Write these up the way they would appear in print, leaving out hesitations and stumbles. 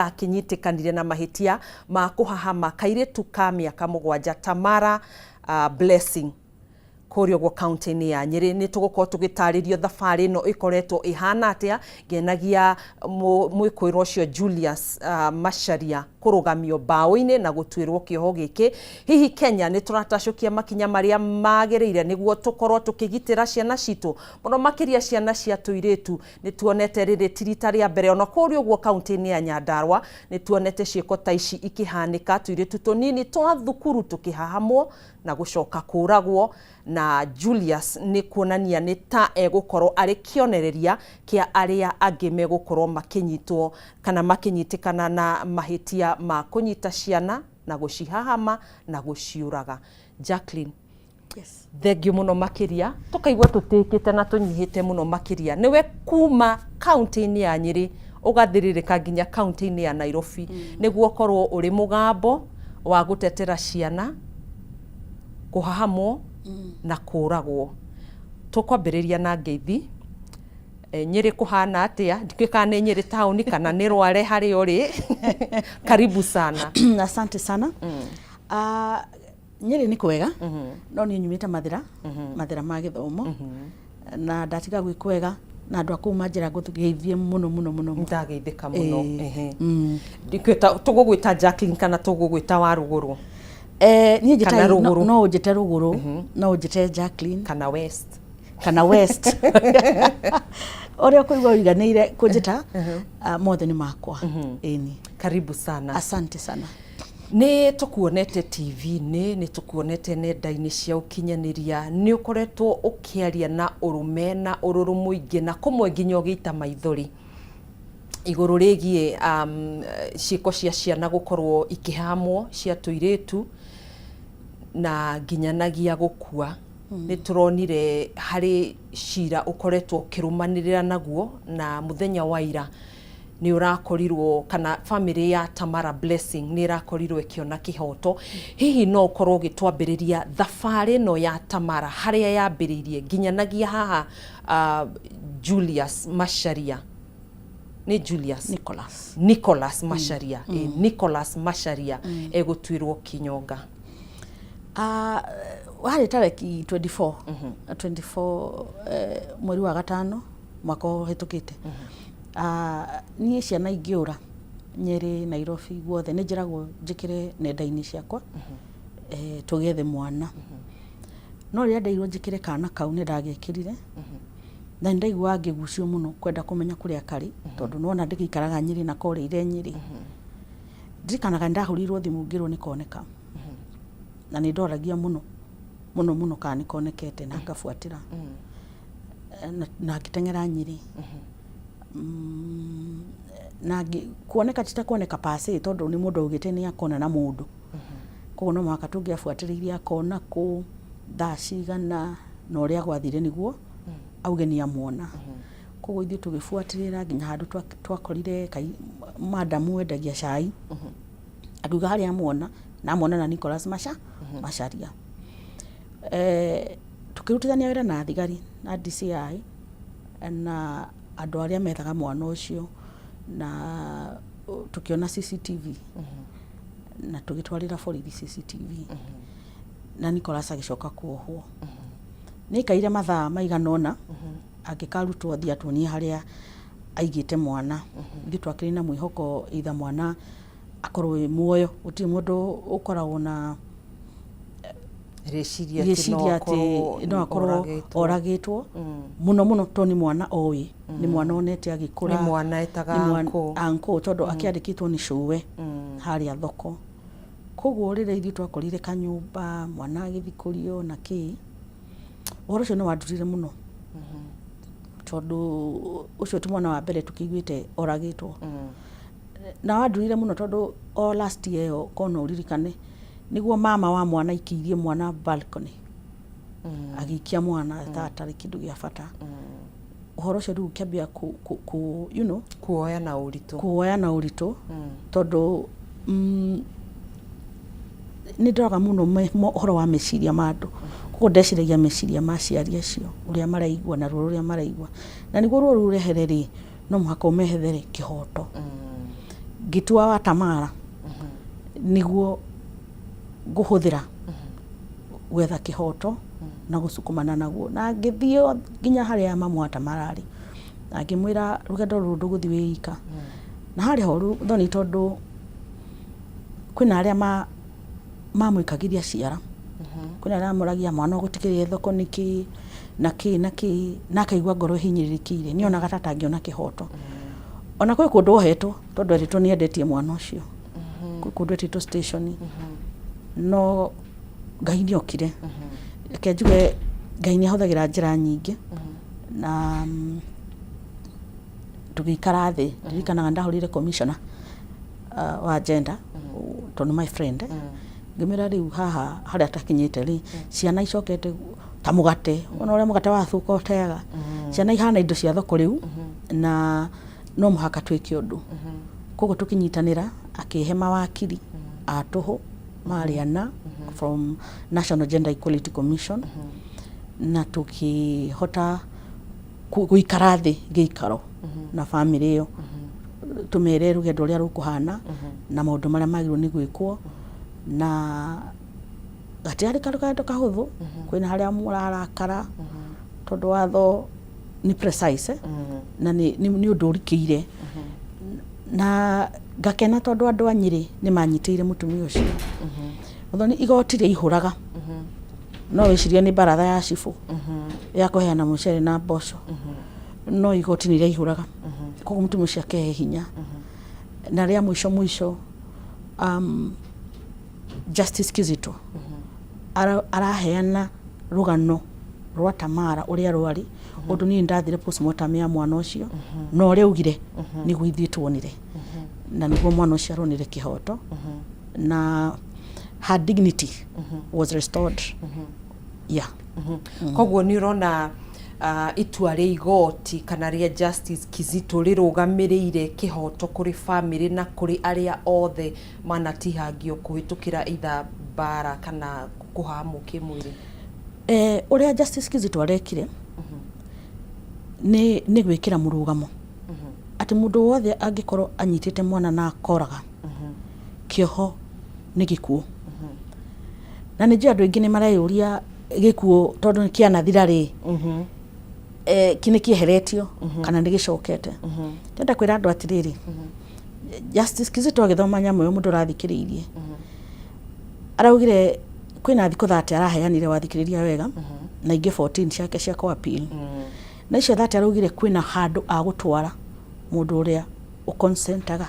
akinyitikanire na mahitia ma kuhahama kairitu ka miaka 7 Tamara Blessing kurio gwo county-ini ya Nyeri. Ni tugukorwo tugitaririo thabari no ikoretwo ihana atia ngenagia mwikoiro cio Julius Macharia kurugamio bao-ini na gutwirwo kioho giki. Hihi Kenya ni turatacukia makinya maria magereire niguo tukorwo tukigitira ciana citu muno makiria ciana cia tuiritu. Ni tuonete riri tirita ria mbere ona kurio gwo county-ini ya Nyandarua ni tuonete ciiko ta ici ikihanika tuiritu tunini twa thukuru tukihahamwo na gucoka kuragwo. Na Julius ni kuonania ni ta egukorwo ari kionereria kia aria angi megukorwo makinyitwo kana makinyitikana na mahitia ma kunyita ciana na gucihahama na guciuraga. Jacqueline, yes, thengio muno makiria tukaigwa tutikite na tunyihite muno makiria niwe kuma county-ini ya Nyeri ugathiririka nginya county-ini ya Nairobi niguo korwo uri mugambo wa gutetera ciana kuhahamwo na kuragwo. Tukwambiriria na ngeithi Nyeri kuhana atia ndikikane Nyeri town kana ni Rware hari uri karibu sana. Asante sana. Nyeri ni kwega no ni nyumite mathira ma githomo na ndatiga gwikwega na andu akuma njira nguthugeithie muno ndageithika muno. Ndikwita tugugwita Jacqueline kana tugugwita Waruguru? Ni njita no njite Ruguru no njite Jacqueline kana West Oria kuigwa wiganire kunjita mothe ni makwa. Eni karibu sana. Asante sana. Ni tukuonete TV-ini ni tukuonete nenda-ini cia ukinyaniria ni ukoretwo ukiaria na urume na ururu muingi na kumwe nginya ugiita maithori iguru rigie ciiko cia ciana gukorwo ikihamwo cia tuiritu na nginyanagia gukua. Ni turonire hari cira ukoretwo ukirumanirira naguo na muthenya wa ira ni urakorirwo kana family ya Tamara Blessing ni irakorirwo ikiona kihoto. Hihi no ukorwo gitwambiriria thabari no ya Tamara haria yambiririe nginyanagia haha Julius Macharia ni Julius Nicholas Macharia Nicholas Macharia egutwirwo kinyonga wari tareki 24 mweri wa gatano mwaka uhetukite. Ni ciana ingiura Nyeri Nairobi guothe ni njiragwo njikire nenda-ini ciakwa tugethe mwana no ria ndairwo njikire kana kau ni ndagekirire na ndaigwa ngigucio muno kwenda kumenya kuria kari tondu nona ndikikaraga Nyeri na koreire Nyeri. Ndikanaga ndahurirwo thimu ngirwo ni koneka na ni ndoragia muno kana ni konekete na ngafuatira na ngitengera Nyeri na kuoneka titakuoneka pase tondu ni mundu ugite ni akona na mundu koguo no mwaka tungiafuatiriria akona ku ndacigana no ria gwathire niguo auge ni amwona. Koguo ithu tugifuatirira nginya handu twakorire madamu wendagia cai akuga hari amwona na Nicholas Macharia. Tukirutithania wira na thigari na DCI na andu aria methaga mwana ucio na tukiona CCTV na tugitwarira borithi CCTV na Nicholas agicoka kuohwo. Ni kaire mathaa maiganona agikarutwo thia tuonie haria aigite mwana. Ithu twakiri na mwihoko itha mwana akorwo muoyo uti mundu ukoragwo na reciria ati no akorwo oragitwo muno toni mwana oyi ni mwana onete agikura ni mwana etaga anko tondu akiandikitwo ni Cuwe haria thoko. Koguo rire ithu twakorire kanyumba mwana agithikurio na ki uhoro ucio no wadurire muno tondu ucio ti mwana wa mbere tukiguite oragitwo na wadurire muno tondu o last year kono uririkane niguo mama wa mwana ikiirie mwana balcony agikia mwana tatari kindu gia bata. Uhoro ucio riu kiambia kuoya na uritu tondu ni ndoraga muno uhoro wa meciria mandu koguo ndeciragia meciria ma ciari acio uria maraigua na ruru uria maraigua na niguo ruru rehereri no muhaka umehethere kihoto. ngitua wa Tamara niguo nguhuthira gwetha kihoto na gusukumana naguo na ngithio nginya haria mamu wa Tamara ari na ngimwira rugendo ruru nduguthi wika na haria ho thoni tondu kwina aria mamwikagiria ciara kwina aria muragia mwana gutikirie thoko niki na kaigua ngoro hinyirikire ni ona gatata ngiona kihoto ona kwi kundu ohetwo tondu eritwo ni endetie mwana ucio kwi kundu etitwo station no Ngai ni okire ke njuge Ngai ni ahuthagira njira nyingi na tugikara thi ndirikanaga ndahurire commissioner wa gender tondu my friend ngimira riu haha haria takinyite ri ciana icokete ta mugate ona ule mugate wa thuko teaga ciana ihana indo cia thoko riu na no muhaka twike undu kogo tukinyitanira akihe mawakili atuhu Mariana from National Gender Equality Commission na tukihota guikara thi giikaro na family iyo tumere rugendo ria rukuhana na maundu maria magirwo ni gwikwo na gatiari karuka kahuthu kwina haria murarakara tondu watho ni precise na ni undu urikiire na gakena tondu andu a Nyeri ni manyitire mutumia ucio uthoni igoti ri ihuraga no wicirie ni baratha ya cifu ya kuheana mucere na mboco no igoti ni ri ihuraga koguo mutumia ucio akehe hinya na ria mwisho Justice Kizito araheana rugano rwa Tamara uria rwari undu ni ndathire postmortem ya mwana ucio no ri ugire ni gwithie tuonire na niguo mwana ucio aronire kihoto na her dignity was restored koguo ni urona itua ria igoti kana ria Justice Kizito rirugamiriire kihoto kuri family na kuri aria othe manatihangio kuhitukira itha bara kana kuhamu kimwiri uria Justice Kizito arekire ni gwikira murugamo ati mundu wothe angikorwo anyitite mwana na akoraga kioho ni gikuo na ni andu ingi ni marayuria gikuo tondu kianathira ri kini kieheretio kana ni gicokete tenda kwira andu atiriri Justice Kizito agithoma nyamu yo mundu rathikiriirie araugire kwina thikũ 30 araheanire wathikiriria wega na ingi 14 ciake cia kwa appeal na icio 30 araugire kwina handu agutwara mundu uria ukonsentaga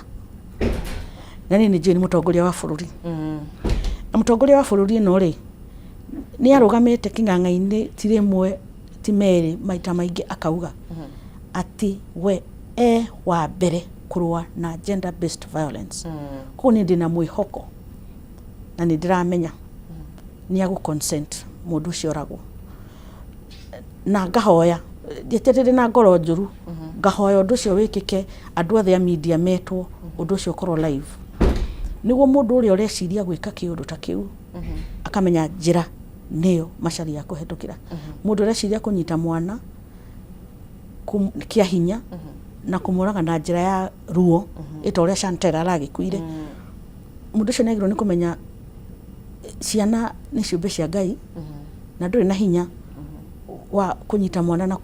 na ni je ni mutongoria wa bururi na mutongoria wa bururi no ri ni arugamite king'ang'a-ini tirimwe timeri maita maingi akauga ati we wa mbere kurua na gender based violence ko ni ndina mwihoko na ni ndiramenya ni agu consent mundu ucio oragwo na ngahoya ndieterere na ngoro njuru ngahoya undu ucio wikike andu othe a media metwo undu ucio korwo live niguo mundu uria ureciria gwika kiundu ta kiu akamenya njira niyo macari ya kuhetukira mundu ureciria kunyita mwana kia hinya na kumuraga na njira ya ruo itoria Chantel aragikuire mundu ucio negiro ni kumenya ciana ni ciumbe cia Ngai na nduri na hinya wa kunyita mwana na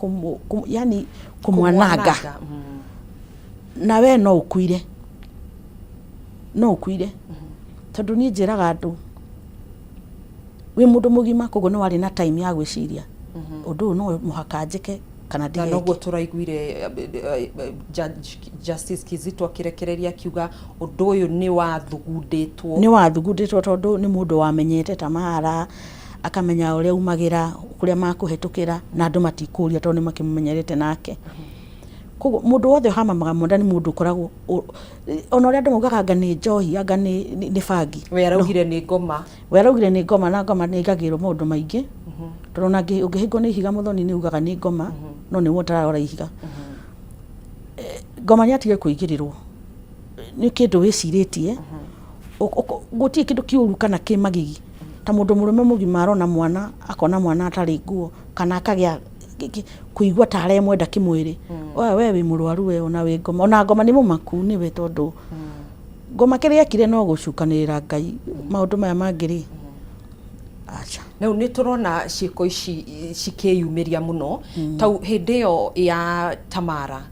yani kumwanaga na we no ukuire tondu ni njiraga andu wi mundu mugima kogo no wari na time ya gwiciria undu no muhaka njike kana ndigeke na noguo turaiguire Justice Kizito akirekereria kiuga undu uyu ni wathugunditwo tondu ni mundu wamenyete Tamara akamenya uria umagira kuria makuhetukira na andu matikuria tondu makimenyerete nake koguo mundu wothe hamamaga monda ni mundu koragwo ona uria andu mugaga anga ni njohi anga ni bangi we araugire ni ngoma na ngoma ni igagirwo maundu maingi tondu na ungihingo ni ihiga muthoni ni ugaga ni ngoma no ni wotarora ihiga ngoma ni atige kuigirirwo ni kindu wiciritie gutie kindu kiuru kana kimagigi ta mundu murume mugima arona mwana akona mwana atari nguo kana akagia kuigwa tare mwenda kimwiri we wi murwaru we ona wi ngoma ona ngoma ni mumaku ni we tondu ngoma kiria kire no gucukanirira Ngai maundu maya mangiri acha na ni turona ciiko ici cikiyumiria muno tau hindi yo ya Tamara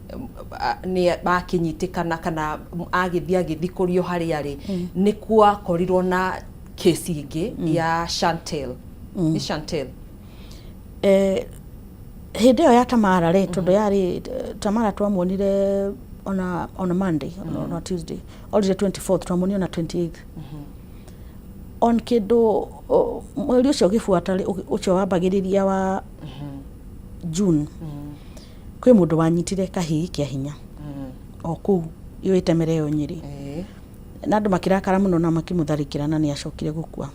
ni bakinyitikana kana agithikurio hari ari ni kwa korirwo na kesi ingi ya Chantel ni Chantel hindi yo ya Tamara re tondu yari Tamara twamuonire on a Monday on a Tuesday or the 24th twamuonire na 28th on kindu mweri ucio gifuata ucio wambagiriria wa June kwi mundu wanyitire kahii kia hinya o kuu iyo itemere yo Nyeri na andu makirakara muno na makimutharikira na ni acokire gukua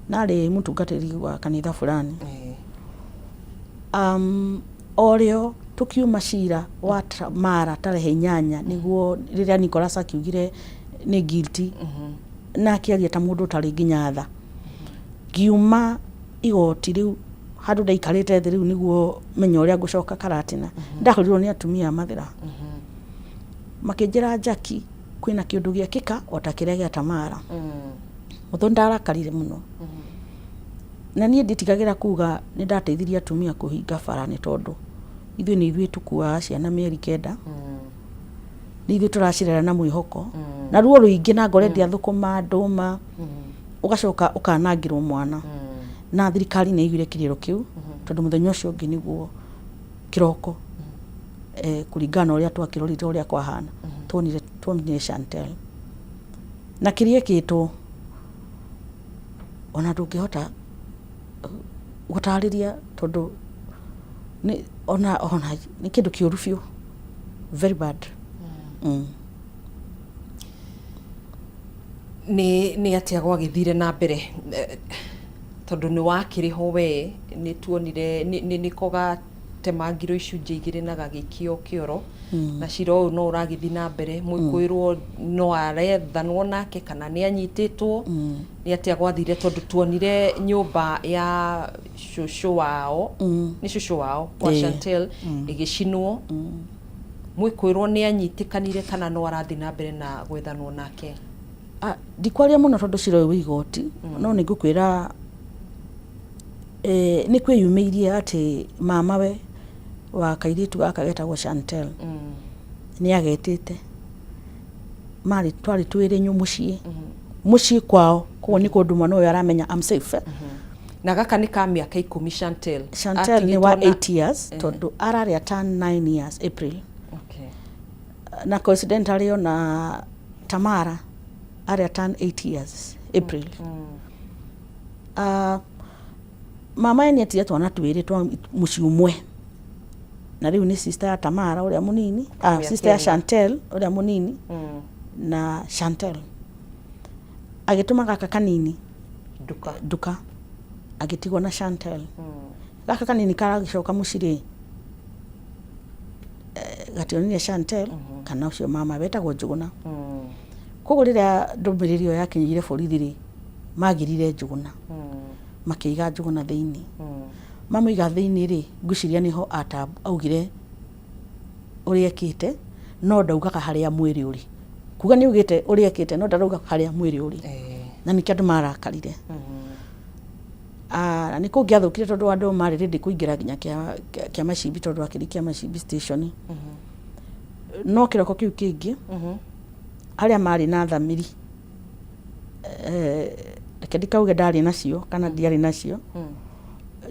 nari mutungatiri wa kanitha fulani oreo tukiuma cira wa Tamara tarehe 8 niguo riria Nicholas akiugire ni guilty na akiaria ta mundu tari nginya tha giuma igoti riu handu ndaikarite thi riu niguo menya uria ngucoka Karatina ndakorirwo ni atumia mathira makinjira Jackie kwina kiundu giekika ota kiria gia Tamara mutho ndarakarire muno na nie nditigagira kuga ni ndateithiria atumia kuhinga bara ni tondu ithui ni ithui tukua ciana mieri 9 ni ithui turacirera na mwihoko na ruo ruingi na ngorendi athukuma nduma ugacoka ukanangirwo mwana na thirikari ni igire kiriro kiu tondu muthenya ucio ungi niguo kiroko kuringana uria twakirorite uria kwahana tuonire Chantel na kirie kitu ona ndungihota gutariria tondu ni ona ni kindu kiuru fiu very bad ni atia gwagithire na mbere tondu ni wakiriho we ni tuonire ni koga temangiro icunje igire na gagikio kioro na ciro no uragithi na mbere muikwirwo no arethanwo nake kana ni anyititwo ni atia gwathire tondu tuonire nyumba ya shushu wao ni shushu wao kwa Chantel igicinwo muikwirwo ni anyitikanire kana no arathi na mbere na gwethanwo nake dikwaria muno tondu ciro wigoti no ni ngukwira ni kwiyumiirie ati mama we wa kairitu gaka getagwo Chantel ni agetete mari twari twire nyumucie mucie kwao ko ni kundu mwana uyu aramenya I'm safe na gaka ni ka miaka 10 Chantel ni wa 8 years tondu araria turn 9 years April na coincidentally na Tamara aria turn 8 years April mama ni atia twana twire twa muci umwe na riu ni sister ya Tamara uria munini sister ya Chantel uria munini na Chantel agituma gaka kanini duka agitigwo na Chantel gaka kanini karagicoka muciri gationire Chantel kana ucio mama betagwo Njuguna koguo riria ndumiririo yakinyire borithi ri magirire Njuguna makiiga Njuguna thiini mama iga thiini ri nguciria niho augire uria ekite no ndaugaga haria mwiri uri kuga ni ugite uria ekite no ndarauga haria mwiri uri na nikio andu marakarire na niko ngiathukire tondu andu mari ready kuingira nginya kia Macimbi tondu akiri kia Macimbi station no kiroko kiu kingi aria mari na thamiri reke ndikauge ndari nacio kana ndiari nacio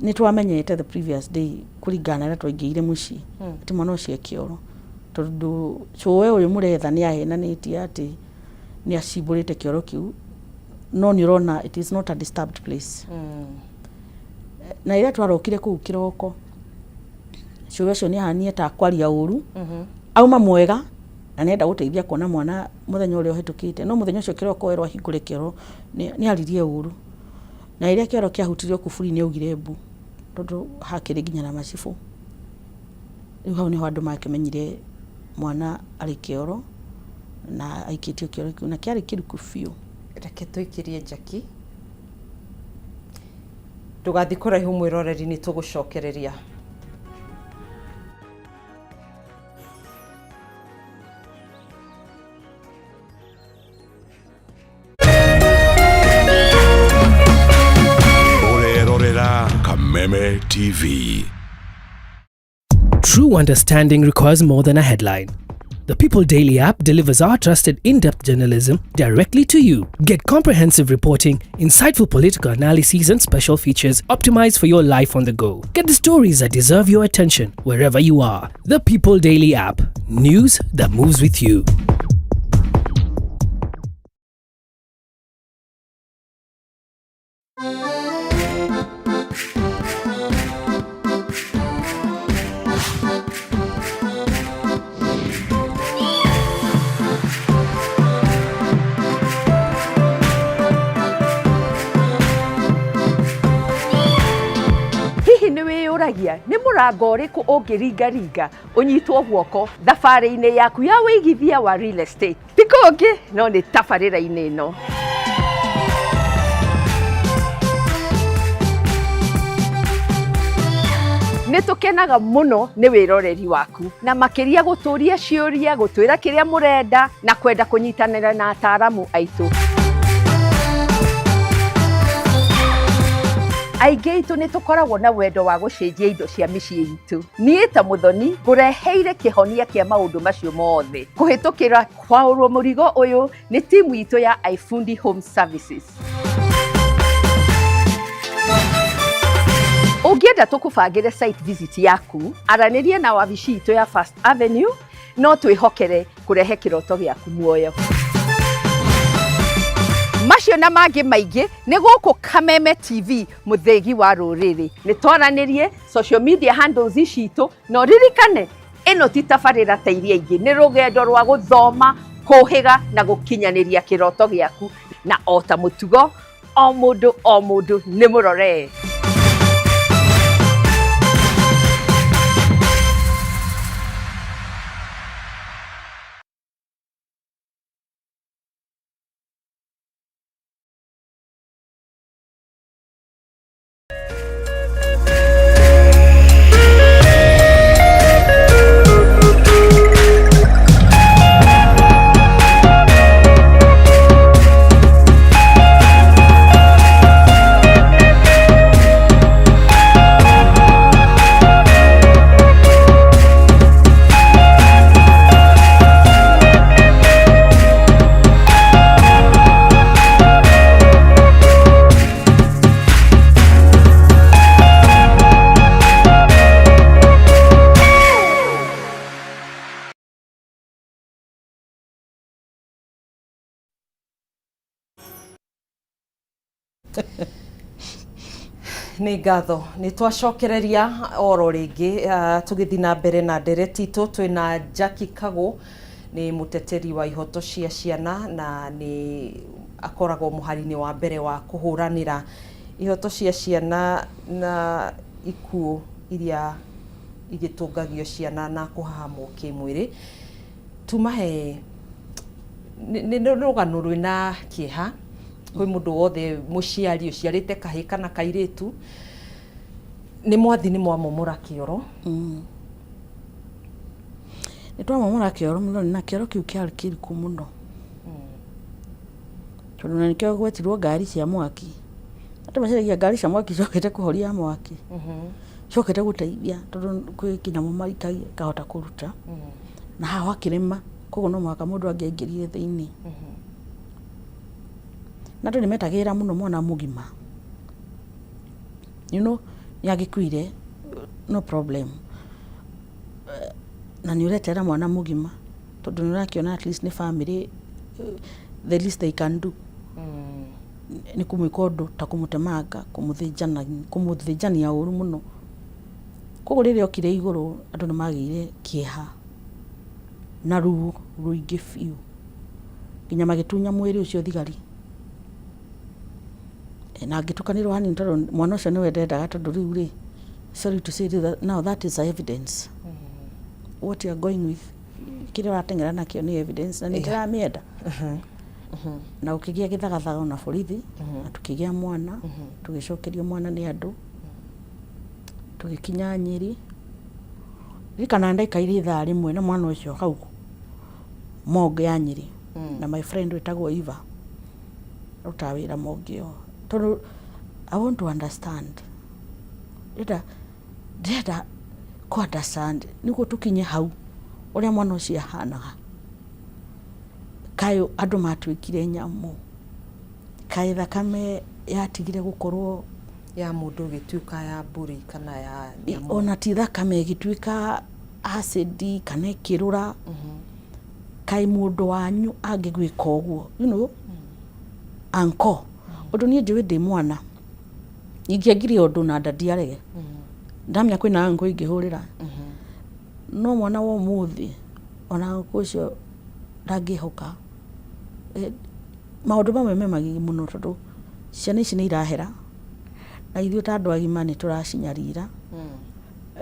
ni twamenyete the previous day kuringana na twaingiire muci ati mwana ucio kioro tondu chowe uyu muretha ni ahenanitie ati ni acimburite kioro kiu no ni urona it is not a disturbed place na ira twarokire kuu kiroko chowe ucio ni ahanie ta kwaria uru auma mwega na nenda guteithia kuona mwana muthenya uria uhetukite no muthenya ucio kiroko werwa hingure kioro ni aririe uru na iria kioro kiahutirio kuburi ni augire mbu tondu hakiri nginya na macibu riu hau niho andu makimenyire mwana ari kioro na aikitio kioro kiu na kiari kiruku fiu reke tuikirie Jackie tugathi kuraihu mwiroreri ni tugucokereria Kameme TV. True understanding requires more than a headline. The People Daily app delivers our trusted in-depth journalism directly to you. Get comprehensive reporting, insightful political analyses and special features optimized for your life on the go. Get the stories that deserve your attention wherever you are. The People Daily app. News that moves with you. Nĩ mũrango ũrĩkũ ũngĩringaringa ũnyitwo guoko thabarĩ-inĩ yaku ya wĩigithia wa real estate? Ti kũngĩ no nĩ tabarĩra-inĩ ĩno. Nĩ tũkenaga mũno nĩ wĩroreri waku na makĩria gũtũria ciũria, gũtwĩra kĩrĩa mũrenda na kwenda kũnyitanĩra na ataaramu aitũ. Aingĩ itũ nĩ tũkoragwo na wendo wa gũcenjia indo cia mĩciĩ itũ. Niĩ ta Mũthoni ngũreheire kĩhonia kĩa maũndũ macio mothe kũhĩtũkĩra kwaũrwo mũrigo ũyũ nĩ timu itũ ya iFundi Home Services. Ũngĩenda tũkũbangĩre site visit yaku, aranĩria na wabici itũ ya First Avenue, no twĩhokere kũrehe kĩroto gĩaku muoyo. Macio na mangĩ maingĩ nĩ gũkũ Kameme TV, mũthegi wa rũrĩrĩ. Nĩ twaranĩrie social media handles citũ, no ririkane ĩno ti tabarĩra ta iria ingĩ, nĩ rũgendo rwa gũthoma, kũhĩga na gũkinyanĩria kĩroto gĩaku, na o ta mũtugo o mũndũ nĩ mũrore. Nĩ ngatho nĩ twacokereria oro rĩngĩ tũgĩthiĩ na mbere na ndereti itũ. Twĩna Jackie Kagũ, nĩ mũteteri wa ihoto cia ciana na nĩ akoragwo mũhari-inĩ wa mbere wa kũhũranĩra ihoto cia ciana na ikuũ iria igĩtũngagio ciana na kũhahamwo kĩmwĩrĩ. Tumahe nĩ rũgano rwĩna kĩeha kwĩ mũndũ wothe mũciari ũciarĩte kahĩ kana kairĩtu. Nĩ mwathi nĩ mwamomora kĩoro. Nĩ twamomora kĩoro mũno na kĩoro kĩu kĩarĩ kĩriku mũno. Tondũ na nĩkĩo gwetirwo ngari cia mwaki. Andũ macaragia ngari cia mwaki cokete kũhoria mwaki. Cokete gũteithia tondũ kwĩ kĩnyamũ marikagia kahota kũruta. Na haha hakĩrĩma, koguo no mũhaka mũndũ angĩaingĩrire thĩinĩ. Na andũ nĩmetagĩrĩra mũno mwana mũgima. You know, nĩagĩkuire, no problem. Na nĩũretera mwana mũgima tondũ nĩũrakĩona at least nĩ family, the least they can do. Nĩ kũmwĩka ũndũ ta kũmũtemanga, kũmũthĩnjania ũru mũno. Koguo rĩrĩa okire igũrũ andũ nĩmagĩire kĩeha na ruo rũingĩ biũ. Nginya magĩtunya mwĩrĩ ũcio thigari. Na ngĩtukanĩrwo hanini tondũ mwana ũcio nĩwe ndendaga tondũ rĩu rĩ, sorry to say that now that is evidence. What you are going with, kĩrĩa ũrateng'era nakĩo nĩ evidence na nĩndĩramĩenda. Na ũkĩgĩa gĩthagathago na borithi, na tũkĩgĩa mwana, tũgĩcokerio mwana nĩ andũ, tũgĩkinya Nyeri. Rikana ndaikaire ithaa rĩmwe na mwana ũcio hau morgue ya Nyeri, na my friend wĩtagwo Eva rutaga wĩra morgue ĩyo. Tondũ I want to understand ndĩrenda kũ understand nĩguo tũkinye hau ũrĩa mwana ũcio ahanaga. Kaĩ andũ matuĩkire nyamũ, kaĩ thakame yatigire gũkorwo ya mũndũ gĩtuĩka ya mbũri kana ya nyamũ, ona ti thakame ĩgĩtuĩka acid kana ĩkĩrũra. Kaĩ mũndũ wanyu angĩgwĩka ũguo, you know, anko ũndũ niĩ njũĩ ndĩ mwana ingĩagire ũndũ na ndandiarege, ndamenya kwĩna anko ingĩhũrĩra, no mwana wa ũmũthĩ ona anko ũcio ndangĩhoka. Maũndũ mamwe me magigi mũno tondũ ciana ici nĩ irahera na ithuĩ ta andũ agima nĩ tũracinyarira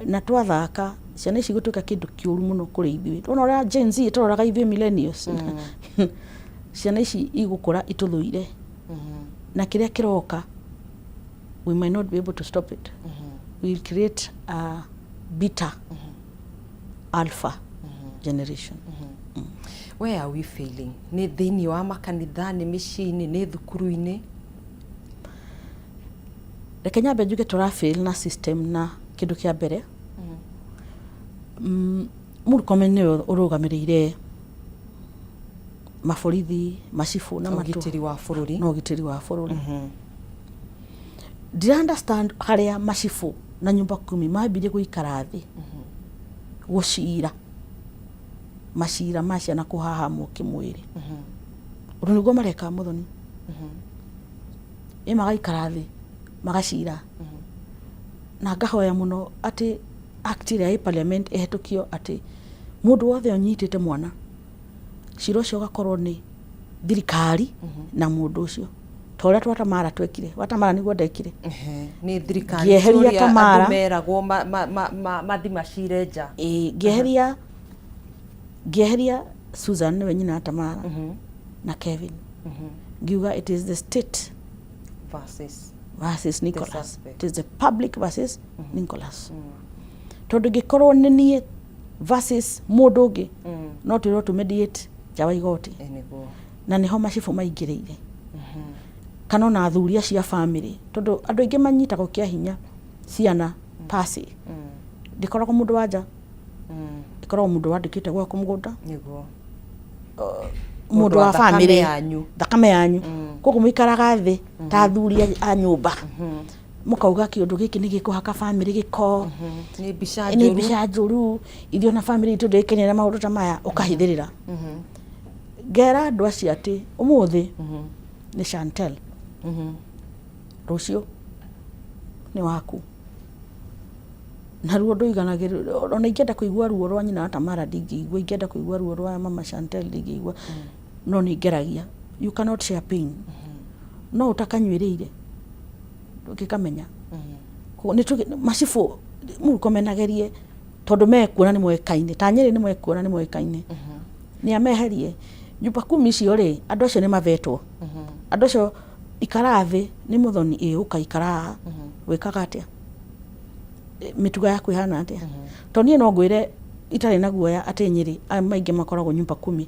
na twathaka ciana ici gũtuĩka kĩndũ kĩũru mũno kũrĩ ithuĩ. Tuona ũrĩa Gen Z tũroraga ithuĩ millennials ciana ici igũkũra itũthũire na kĩrĩa kĩroka we might not be able to stop it. We will create a beta alpha generation. Where are we failing? Nĩ thĩinĩ wa makanitha, nĩ mĩciĩ-inĩ, nĩ thukuru-inĩ? Reke nyambe njuge tũra-fail na system na kĩndũ kĩa mbere. Murkomen nĩwe ũrũgamĩrĩire maborithi, macibũ na ũgitĩri wa bũrũri. Na ũgitĩri wa bũrũri. Ndira understand harĩa macibũ na nyumba kumi mambirie gũikara thĩ gũcira macira ma ciana kũhahamwo kĩmwĩrĩ. Ũndũ nĩguo mareka Mũthoni. Magaikara thĩ magacira. Na ngahoya mũno atĩ act ĩrĩa ĩ parliament ĩhetũkio atĩ mũndũ wothe ũnyitĩte mwana cira ũcio ũgakorwo nĩ thirikari na mũndũ ũcio. Ta ũrĩa Watamara twekire. Watamara nĩguo ndekire. Nĩ thirikari ngĩeheria Tamara, andũ meragwo mathi macire nja. Ngĩeheria Susan nĩwe nyina Tamara na Kevin. Ngiuga it is the state versus Nicholas. It is the public versus Nicholas. Tondũ ngĩkorwo nĩ niĩ versus mũndũ ũngĩ no twĩrwo to mediate nja wa igoti. Na nĩho macibũ maingĩrĩire. Kana ona athuria cia family. Tondũ andũ aingĩ manyitagwo kĩa hinya ciana pasi. Ndikoragwo mũndũ wa nja. Ndikoragwo mũndũ wandĩkĩte gwako mũgũnda. Nĩguo. Mũndũ wa family yanyu. Thakame yanyu. Koguo mũikaraga thĩ ta athuria a nyũmba. Mũkauga kĩũndũ gĩkĩ nĩ gĩkũhaka family gĩko. Nĩ mbica njũru. Ithuĩ na family itũ ndĩkenera maũndũ ta maya ũkahithĩrĩra. Ngera andũ acio atĩ ũmũthĩ nĩ Chantel. Rũciũ nĩ waku. Na ruo ndũiganagĩrĩra. Ona ingĩenda kũigua ruo rwa nyina Tamara ndingĩigua, ingĩenda kũigua ruo rwa mama Chantel ndingĩigua. No nĩ ngeragia. You cannot share pain. No ũtakanyuĩrĩire ndũngĩkamenya. Macibũ mũkomenagerie tondũ mekuona nĩ moĩkaine. Ta Nyeri nĩ mekuona nĩ moĩkaine. Nĩ ameherie. Nyumba kumi icio rĩ, andũ acio nĩ mavetwo. Andũ acio ikara thĩ nĩ Mũthoni ũkaikara wĩkaga atĩa? Mĩtugo yaku ĩhana atĩa? Tondũ niĩ no ngwĩre itarĩ na guoya atĩ Nyeri maingĩ makoragwo nyumba kumi.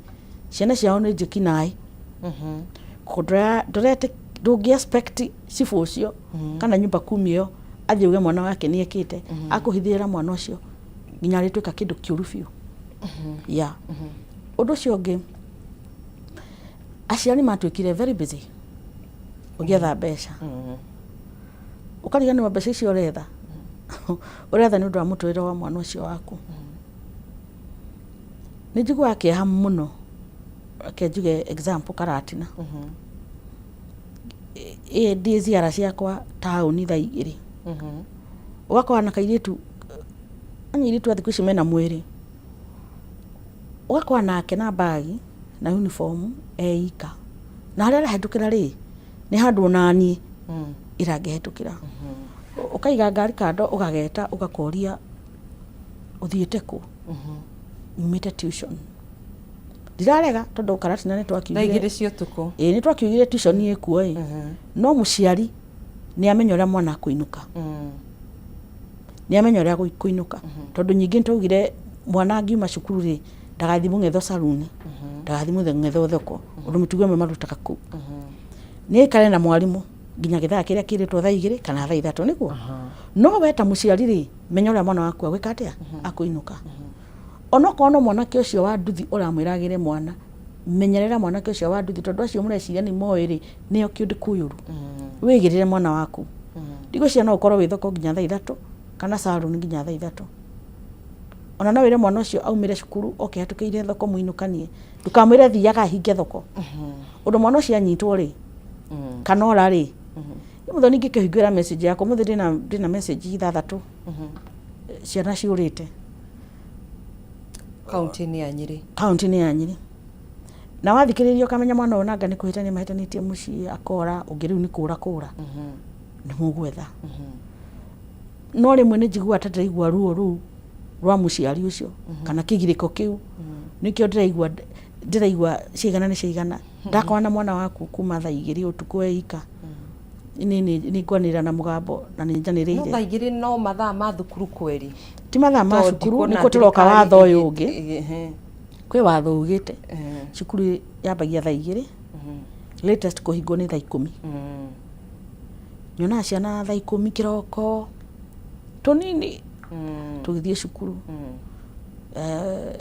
Ciana ciao nĩ njĩki naĩ. Ndũngĩ expect cibũ ũcio kana nyumba kumi ĩyo athiĩ uge mwana wake nĩ ekĩte. Akũhithĩrĩra mwana ũcio nginya rĩtuĩka kĩndũ kĩũru biũ. Ũndũ ũcio ũngĩ, aciari matuĩkire very busy ũgĩetha mbeca. Ũkariganĩrwo mbeca icio ũretha. Ũretha nĩ ũndũ wa mũtũrĩre wa mwana ũcio waku. Nĩ njiguaga kĩeha mũno. Reke njuge example Karatina. Ndĩ ziara ciakwa taũni thaa igĩrĩ. Ũgakorwo na kairĩtu, anyirĩtu a thikũ ici mena mwĩrĩ. Ũgakorwo nake na bagi na uniform eika. Na harĩa arahetũkĩra rĩ, nĩ handũ ona niĩ irangĩhetũkĩra. Ũkaiga ngari kando ũgageta ũgakoria ũthiĩte kũ? Nyumĩte tuition. Ndirarega tondũ Karatina nĩ twakiugire. Thaa igĩrĩ cia ũtukũ. Nĩ twakiugire tuition ĩkuo no mũciari nĩ amenya ũrĩa mwana akũinũka. Nĩ amenya ũrĩa kũinũka. Tondũ nyingĩ nĩtwaugire mwana angiuma cukuru rĩ, ndagathi mũng'etho saluni. Ndagathi mũng'etho thoko. Ũndũ mĩtugo ĩmwe marutaga kũu. Nĩ aikare na mwarimũ nginya githaa kiria kiritwo thaa 2 kana thaa 3 niguo no weta muciari ri menya uria mwana waku agwika atia akuinuka ono kono mwanake ucio wa nduthi uramwiragire mwana menyerera mwanake ucio wa nduthi tondu acio mureciria ni moiri nio kiundi kuyuru wigirire mwana waku ndigo cia no ukorwo wi thoko nginya thaa 3 kana salon nginya thaa 3 ona no wire mwana ucio aumire cukuru okihatukiire thoko muinukanie ndukamwire thiaga hinge thoko undu mwana ucio anyitwo ri kana ora ri mutho ningi kihingura message yako muthi ndina message 3 ciana ciurite kaunti-ini ya Nyeri na wathikiririo kamenya mwana onanga ni kuhitania mahitanitie mucii akora ungiriu ni kura ni mugwetha no rimwe ni njigua tatiraigua ruo ru rwa muciari ucio kana kigiriko kiu nikio ndiraigua cigana ni cigana ndakona mwana waku kuma thaa 2 utuku eika ni kwanira na mugambo na ni njaniriire no thaa 2 no mathaa ma thukuru kweri ti mathaa ma cukuru niko turoka watho uyu ungi kwi watho ugite cukuru yambagia thaa 2 latest kuhingo ni thaa 10 nyona ciana thaa 10 kiroko tonini tugithie cukuru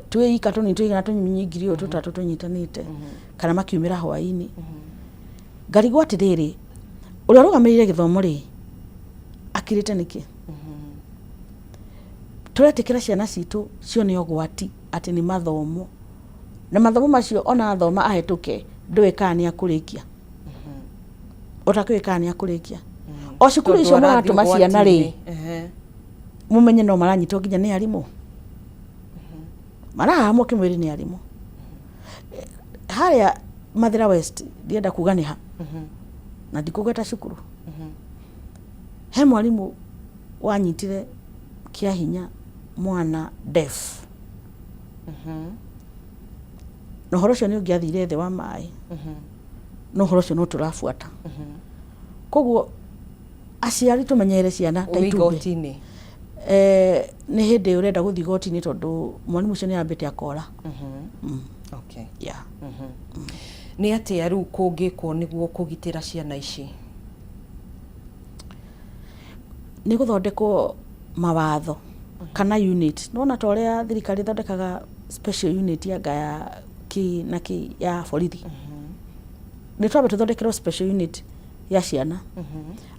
tuika tuigana tunyinyingiri o tutatu tunyitanite kana makiumira hwaini ngarigwo atiriri uria rugamirire githomo ri akirite niki turetikira ciana citu cione ogwati ati ni mathomo na mathomo macio ona thoma ahetuke ndwikani akurikia utakwikani akurikia o cukuru icio maratuma ciana ri mumenye no maranyitwo nginya ni arimu marahamwo kimwiri ni arimu haria Mathira West ndienda kuga ni ha na ndikugeta cukuru he mwarimu wanyitire kia hinya mwana deaf no horo cio ni ungiathire the wa mai no horo cio no turafuata koguo aciari tumenyere ciana taitugoti-ini ni hindi urenda guthi goti-ini tondu mwarimu ucio ni ambite akora okay yeah ni atia riu kungikwo niguo kugitira ciana ici ni guthondekwo mawatho kana unit nona toria thirikari thondekaga special unit ya gaya ki na ki ya borithi ni twabe tuthondekerwo special unit ya ciana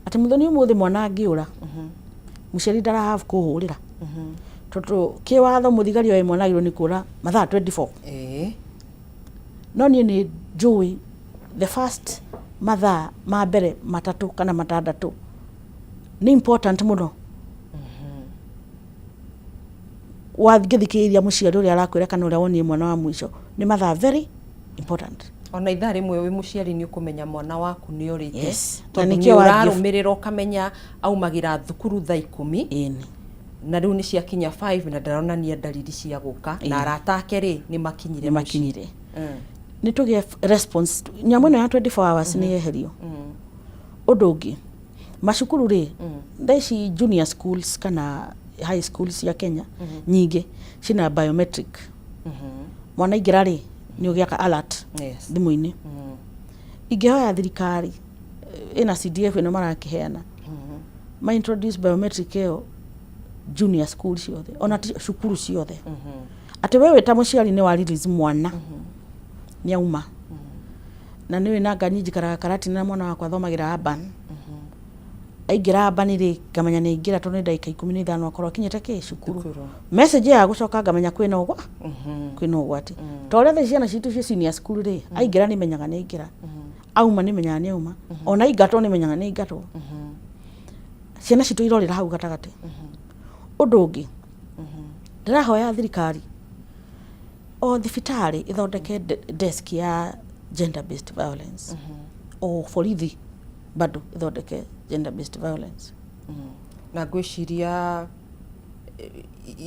ati muthoni umuthi mwana angiura muciari ndara have kuhurira tondu ki watho muthigari oe mwana agirwo ni kura mathaa 24 no ni njui the first mathaa ma mbere matatu kana matandatu ni important muno wathikiriria muciari uria arakwira kana uria wonie mwana wa mwisho ni mathaa very important ona ithaa rimwe wi muciari ni ukumenya mwana waku ni urite yes tondu ni urarumirira ukamenya aumagira thukuru thaa 10 na riu ni ciakinya 5 na ndaronania dalili cia guka na arata ake ri ni makinyire ni tuge response nyamu no ya 24 hours ni yeherio undu ungi macukuru ri thaici junior schools kana high schools ya Kenya nyingi cina biometric mwana ingira ri ni ugiaka alert thimu-ini ingihoya thirikari ina CDF no marakiheana ma introduce biometric yo junior schools ciothe ona cukuru ciothe ati wewe ta muciari ni wa release mwana ni auma na niwe na nganyiji karati na mwana wakwa thomagira urban aingira urban ri ngamenya ni ingira tondu ndagika 15 akorwo kinyete ki cukuru message ya gucoka ngamenya kwina ugwa kwina ugwati tore the ciana citu cia senior school ri aingira ni menyaga ni ingira auma ni menyaga ni auma ona ingatwo ni menyaga ni ingatwo ciana citu irorira hau gatagati undu ungi ndirahoya thirikari o thibitari ithondeke desk ya gender based violence o borithi bado ithondeke gender based violence na gwiciria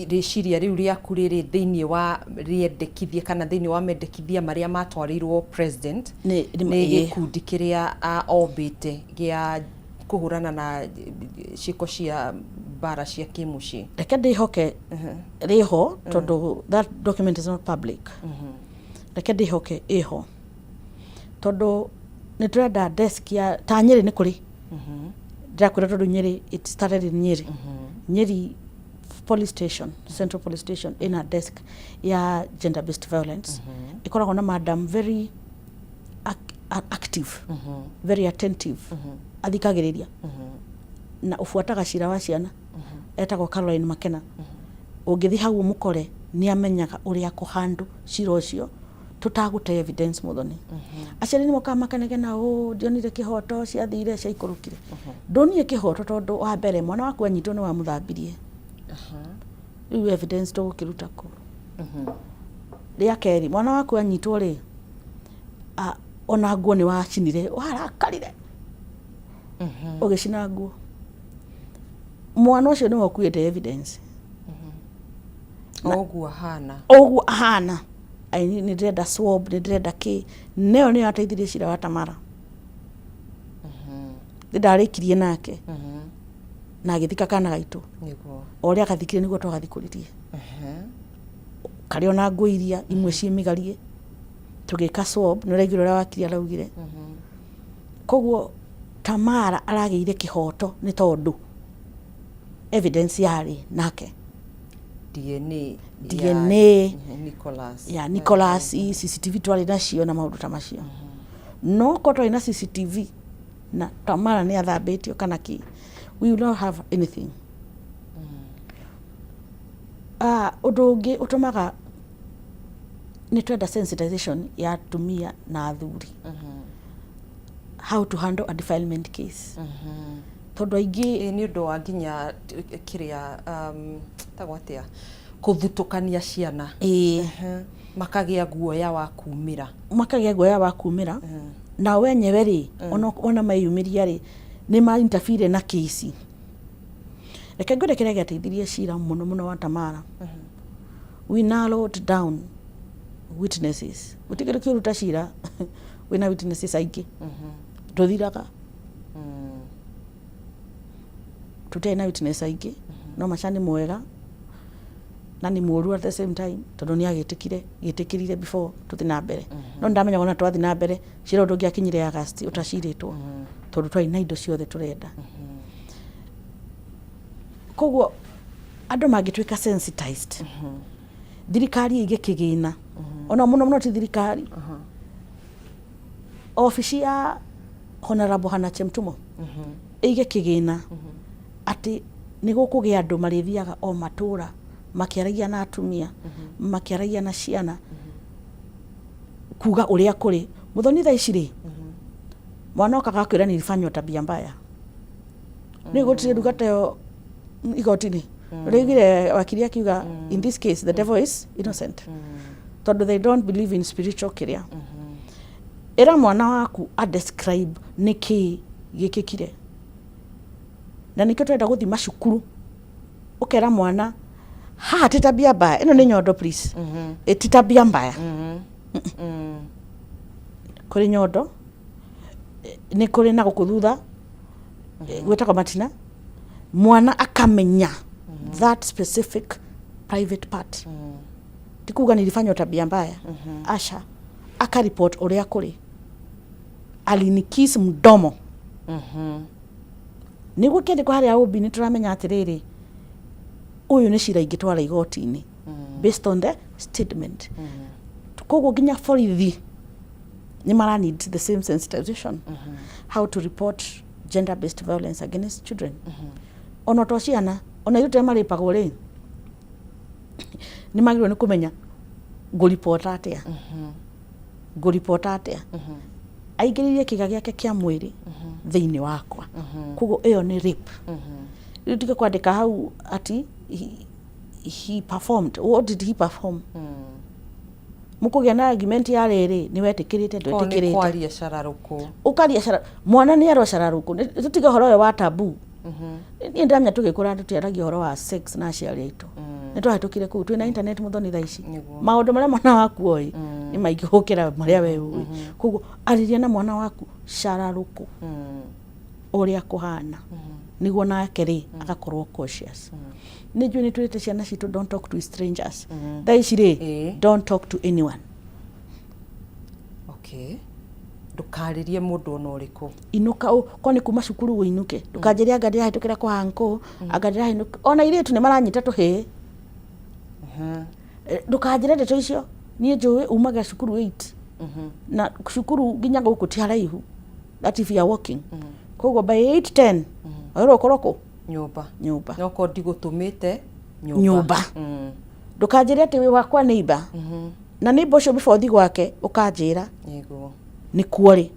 riciria riu riaku riri thiini wa riendekithia kana thiini wa mendekithia maria matwarirwo president ni gikundi kiria ombite gia kuhurana na ciko cia bara cia kimuci reke ndihoke riho tondu that document is not public reke ndihoke iho tondu ni turenda desk ya ta Nyeri ni kuri Ndirakwira tondu Nyeri, it started in Nyeri. Nyeri police station, Central Police Station, in a desk ya gender based violence. Ikoragwo na madam very active, very attentive, athikagiriria na ufuataga cira wa ciana, etagwo Caroline Makena. Ungithi hau mukore ni amenyaga uria kuhandu cira ucio tutagute evidence muthoni. Aciari ni mokamakanaga na ndionire kihoto ciathire cia ikurukire. Ndonire kihoto tondu wa mbere mwana waku anyitwo ni wa muthambirie. Riu evidence tugukiruta ku. Ria keri mwana waku anyitwo ri ona nguo ni wacinire warakarire. Ugicina nguo. Mwana ucio ni wakuite evidence. Oguo ahana. Ai ni ndrenda swab, ni ndrenda ki. Neo ni ateithirie cira wa Tamara. Ndarikirie nake. Na agithika kana gaitu. Niguo. Oria akathikire niguo twagathikuririe. Kari ona nguo iria imwe ciimigarie. Tugika swab, no regiro ra wakiri araugire. Koguo Tamara arageire kihoto ni tondu evidence yari nake. DNA Nicholas CCTV twari nacio na maundu ta macio. No ko twari na CCTV na Tamara ni athambitio kana ki, we will not have anything. Undu ungi utumaga ni twenda sensitization ya atumia na athuri. How to handle a defilement case. Tondu aingi ni undu wa nginya kiria tagwatia kuthutukania ciana. Makagia guoya wa kumira. Makagia guoya wa kumira. Na wenyewe ri ona mayumiria ri ni ma interfere na case. Reke ngore kiria giateithirie cira muno wa Tamara. We narrowed down witnesses. Utigire kiruta cira wina witnesses aingi. Nduthiraga. Tutena witness aingi no macani mwega na ni muru at the same time tondu ni agitikirire before tuthi na mbere. No ndamenya ona twathi na mbere cira undu ngiakinyire August utaciritwo tondu twai na indo ciothe turenda. Koguo andu magitwika sensitized. Thirikari igikigina ona muno ti thirikari. Ofisi ya Honorable Hannah Chemtumo igikigina ati ni gukugia andu marithiaga o matura makiaragia na atumia makiaragia na ciana kuga uria kuri muthoni tha iciri mwana okaga nilifanywa tabia mbaya ni gutire rugatayo igotini rigire wakiri akiuga in this case the devil is innocent tondu they don't believe in spiritual kiria. Era mwana waku a describe niki gikikire na nikio twenda guthi macukuru ukera mwana ha titabia mbaya ino ni nyondo please titabia mbaya kuri nyondo ni kuri na gukuthutha gwetaka matina mwana akamenya that specific private part tikuga nilifanywa tabia mbaya asha aka report uria kuri alinikiss mdomo niguo kende kwa haria ubi ni turamenya atiriri uyu ni cira ingitwara igoti-ini based on the statement. Koguo nginya borithi ni mara need the same sensitization how to report gender based violence against children. Ona to ciana ona irute maripagwo ri ni magirwo ni kumenya go report atia aigiririe kiga giake kia mwiri thiini wakwa koguo iyo ni rape. Ritike kwandika hau ati he performed. What did he perform? Mukugia na argument ya riri ni wetikirite ndwetikirite kwaria shararuku ukaria shara mwana ni aro shararuku tutiga horo wa tabu. Ni ndamya tugikura tutiaragia horo wa sex na aciari aitu ni twahetukire ku twina internet muthoni tha ici maundu maria mwana waku oi ni maingi hukira maria we ui koguo ariria na mwana waku shararuku uria kuhana niguo nake ri agakorwo cautious. Ni juu ni twite ciana citu don't talk to strangers tha ici ri don't talk to anyone. Okay, ndukaririe mundu ona uriku inuka ko ni kuma cukuru uinuke ndukanjiria ngadira hitukira kwa hanko agadira hinuka ona iritu ni maranyita tuhi ndukanjire ndeto icio nie njui umaga cukuru 8 na cukuru nginya guku ti haraihu that if you are walking koguo by 8:10 oro ukoroko nyumba noko ndigutumite nyumba ndukanjiria ati wi wakwa neighbor na neighbor ucio before thi gwake ukanjira yego ni kuori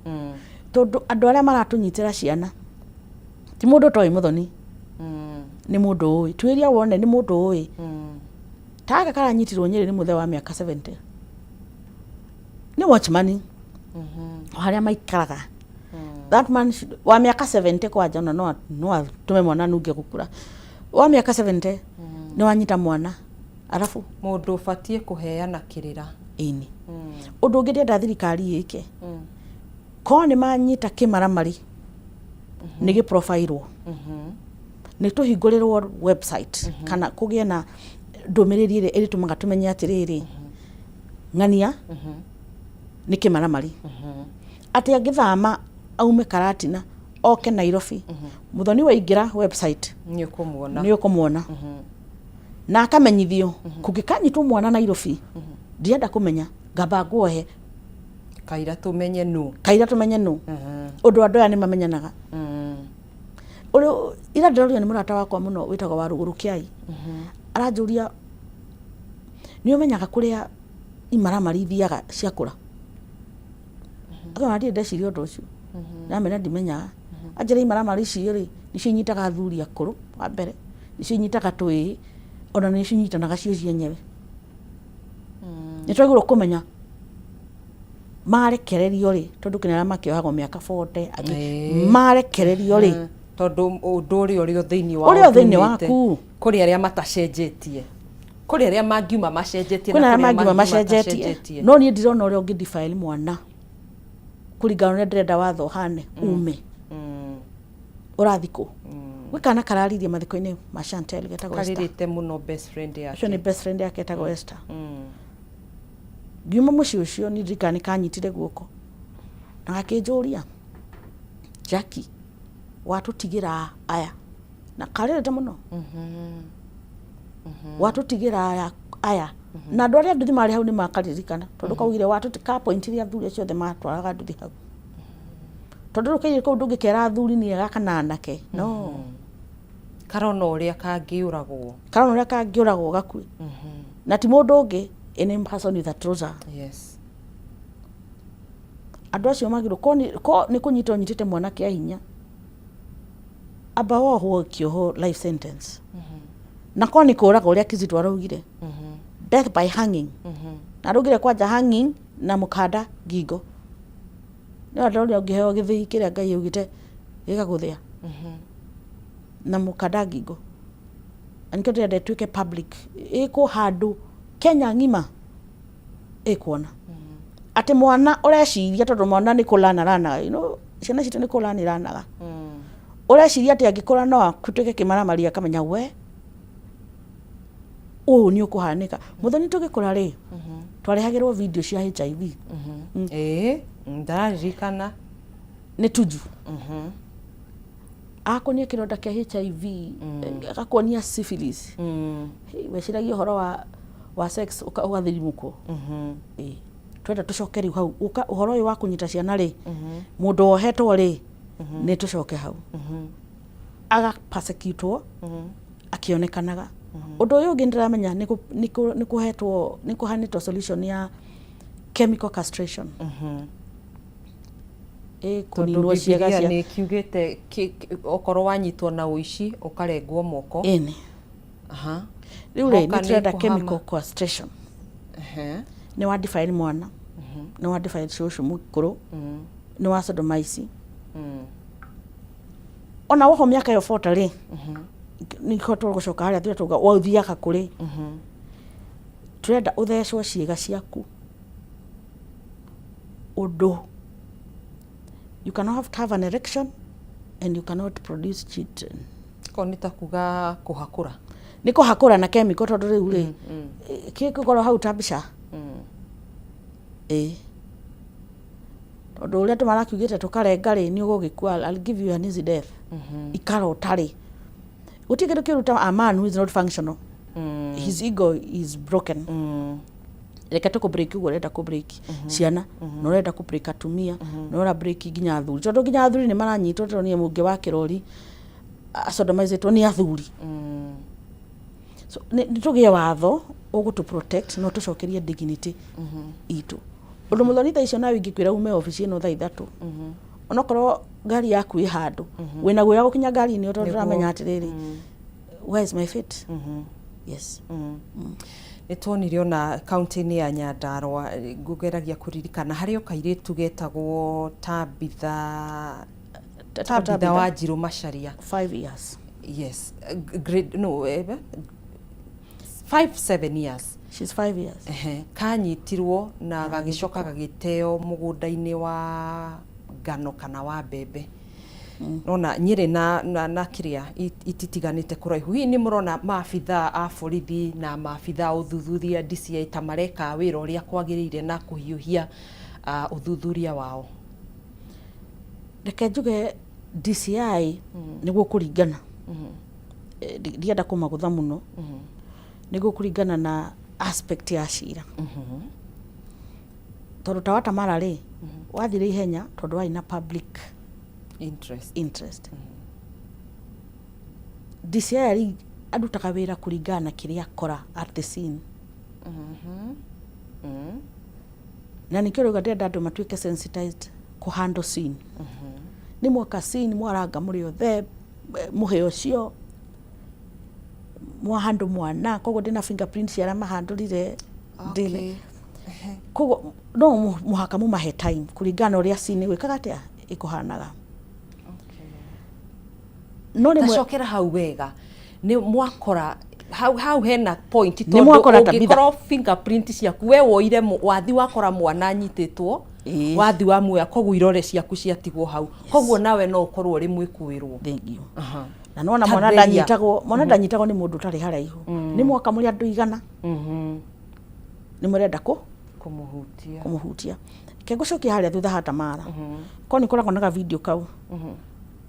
tondu andu aria maratunyitira ciana ti mundu toi muthoni ni mundu ui twiria wone ni mundu ui taga karanyitirwo Nyeri ni muthe wa miaka 70 ni watchman haria maikaraga that man wa miaka 70 kwa jana no tume mwana nunge gukura wa miaka 70 ni wanyita mwana arafu mundu fatie kuheana kirira ini undu ungienda thirikari yike ko ni manyita kimaramari ni gi profile ni tuhingũrĩrwo website kana kugie na ndumiriri ire iri tumaga tumenye atiriri ng'ania ni kimaramari ati angithama aume Karatina oke Nairobi muthoni waingira website ni ukumwona na akamenyithio kugikanyitwo mwana Nairobi ndienda kumenya ngamba nguohe kaira tumenye nu undu andu aya ni mamenyanaga uri ira ndorio ni murata wakwa muno witagwo Waruguru Kiai aranjuria ni umenyaga kuria imaramari thiaga ciakura akona ndi ndeciria undu ucio na mena ndimenyaga anjira imaramari icio ri ni cinyitaga thuri akuru wa mbere ni cinyitaga twi ona ni cinyitanaga cio cienyewe ni twagirwo kumenya marekererio ri tondu kinara makiohagwo miaka 40 angi marekererio ri tondu undu uri thiini waku kuri aria matacenjetie kuri aria mangiuma macenjetie na mangiuma macenjetie no ni ndirona uri ungi defile mwana kuringana na ndrenda watho hane ume urathiko wikana kararirie mathiko-ini ma Chantel getagwo Esther karirite muno best friend yake cio ni best friend yake getagwo Esther ngiuma muci ucio ni ndirikani kanyitire guoko na akinjuria Jackie watutigira aya na karirite muno watutigira aya na andu aria nduthi mari hau ni makaririkana tondu kaugire watutika point iria thuri acio the matwaraga nduthi hau tondu rukaire kou ndungikera thuri ni ega kana anake no karona uria kangiuragwo gakui na ti mundu ungi any person with a trouser yes andu acio magiro ko ni kunyita nyitite mwana kia hinya abawo ho kioho life sentence na ko ni kuraga uria Kizito araugire death by hanging na rugire kwanja hanging na mukanda ngingo ni andu ungiheo githii kiria Ngai augite gikaguthia na mukanda ngingo anike ndende tuike public iko handu Kenya ngima ikuona ati mwana ureciria tondu mwana ni kulana ranaga ciana citu ni kulani ranaga ureciria ati angikura no akutuike kimaramari akamenya we ni ukuhanika muthoni tugikura ri twarehagirwo video cia HIV ndarikana ni Tuju akonia kironda kia HIV akakonia syphilis weciragia uhoro wa sex ugathirimuko twenda tucoke riu hau uhoro uyu wa kunyita ciana ri mundu ohetwo ri ni tucoke hau aga persecutwo akionekanaga undu uyu ungi ndiramenya ni kuhetwo ni kuhanitwo solution ya chemical castration kuninwo ciega cia ni kiugite okoro wanyitwo na uici ukarengwo moko ene riu ri ni turenda chemical castration ni wa define mwana ni wa define shushu mukuru ni wa sodomize ona woho miaka yo 40 ri ni khotoro gucoka haria tuga wa uthiaka kuri turenda uthecwo ciega ciaku undu you cannot have an erection and you cannot produce children ko nita kuga kuhakura ni kuhakura na chemical tondu riu ri kikugoro hau tabisha tondu uria tumarakiugite tukarenga ri ni ugugikua, I'll give you an easy death. Ikara utari guti kindu kiruta a man who is not functional. His ego is broken. Reke tuku break ugo renda ku break ciana no renda ku break atumia no renda break ginya athuri tondu ginya athuri ni maranyitwo tondu ni mungi wa kirori asodomizitwo ni athuri. So ni tugie watho ugutu protect no tucokerie dignity itu. Undu muthoni tha icio nawe ingikwira ume office ino tha 3 onokorwo ngari yaku i handu wina guya gukinya ngari ni tondu ramenya atiriri where is my fate. Yes. Nitwonire ona kaunti-ini ya Nyandarua ngugeragia kuririkana haria kairitu getagwo Tabitha Wanjiru Macharia 5 years. Yes, grade no 5-7 years. She's 5 years. Kanyitirwo na gagicoka gagiteo mugunda-ini wa ngano kana wa mbembe. Nona Nyeri na kiria ititiganite kuraihu. Hii ni murona maafitha a borithi na maafitha uthuthuria DCI tamareka wira uria kwagirire na kuhiuhia uthuthuria wao. Reke njuge DCI niguo kuringana. Ndienda kumagutha muno. Niguo kuringana na aspect ya cira. Tondu tawata mara ri wathire ihenya tondu wa ina public interest. DCI adutaga wira kuringana kiria kora at the scene. Na nikio ruga ndenda andu matuike sensitized ku handle scene. Ni mwaka scene mwaranga muri othe muhe ucio mwahandu mwana kogo ndina fingerprints ya mahandurire ndile kogo no muhaka mumahe time kuringana uria scene gwikaga atia ikuhanaga. No ni mwakera hau wega ni mwakora hau hena point tondu ungikora fingerprint ciaku we woire wathi wakora mwana anyititwo wathi wa muya koguo irore ciaku ciatigwo hau koguo nawe no ukorwo uri mwikuirwo. Thank you. Na nona mwana ndanyitagwo ni mundu tari haraihu ni mwaka muri andu igana ni murenda kumuhutia kegucokia haria thutha hata mara ko ni koragwo na video kau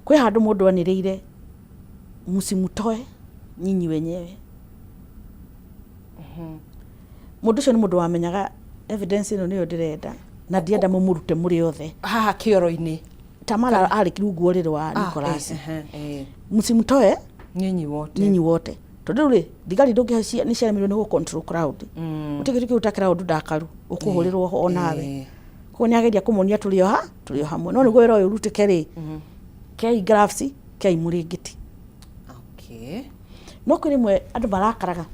kwi handu mundu anirire musimutoe nyinyi wenyewe. Mundu ucio ni mundu wamenyaga evidence ino niyo ndirenda na ndienda mumurute muri othe haha kioro-ini. Tamara ari kirungu riri wa Nicholas. Musimutoe nyinyi wote tondu ri thigari ndungihacia ni ciaremirwo ni gu control crowd. Utigiri uta crowd ndakaru ukuhurirwo ho nawe ko ni ageria kumunia tulio hamwe no niguo wira uyu rutike ri kei graphs kei muringiti. No kuri mwe andu marakaraga